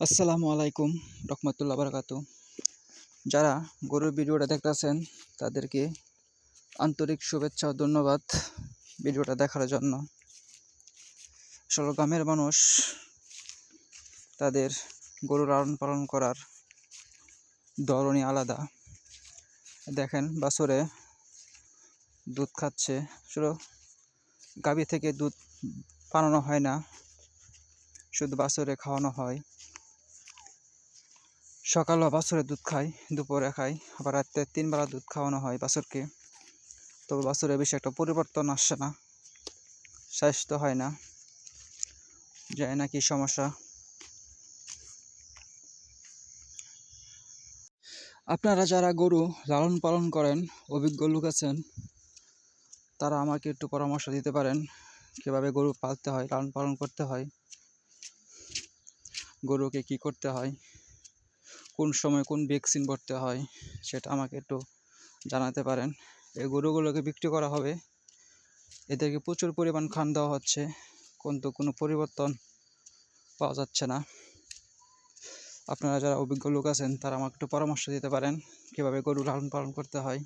আসসালামু আলাইকুম রহমতুল্লাহ বারাকাতু। যারা গরুর ভিডিওটা দেখতেছেন তাদেরকে আন্তরিক শুভেচ্ছা ও ধন্যবাদ ভিডিওটা দেখার জন্য। আসলে গ্রামের মানুষ তাদের গরু লালন পালন করার ধরনই আলাদা। দেখেন বাছুরে দুধ খাচ্ছে, আসলে গাভী থেকে দুধ পানানো হয় না, শুধু বাছুরে খাওয়ানো হয়। সকালে বাছুরে দুধ খায়, দুপুরে খায়, আবার রাত্রে 3 বেলা দুধ খাওয়ানো হয় বাছুরকে। তবে বাছুরের বেশি একটা পরিবর্তন আসছে না, স্বাস্থ্য হয় না, যায় না কি সমস্যা। আপনারা যারা গরু লালন পালন করেন, অভিজ্ঞ লোক আছেন, তারা আমাকে একটু পরামর্শ দিতে পারেন কীভাবে গরু পালতে হয়, লালন পালন করতে হয়, গরুকে কি করতে হয়, কোন সময় কোন ভ্যাকসিন করতে হয়, সেটা আমাকে একটু জানাতে পারেন। এই গরুগুলোকে বিক্রি করা হবে, এদেরকে প্রচুর পরিমাণ খান দেওয়া হচ্ছে, কিন্তু কোনো পরিবর্তন পাওয়া যাচ্ছে না। আপনারা যারা অভিজ্ঞ লোক আছেন তারা আমাকে একটু পরামর্শ দিতে পারেন কীভাবে গরু লালন পালন করতে হয়।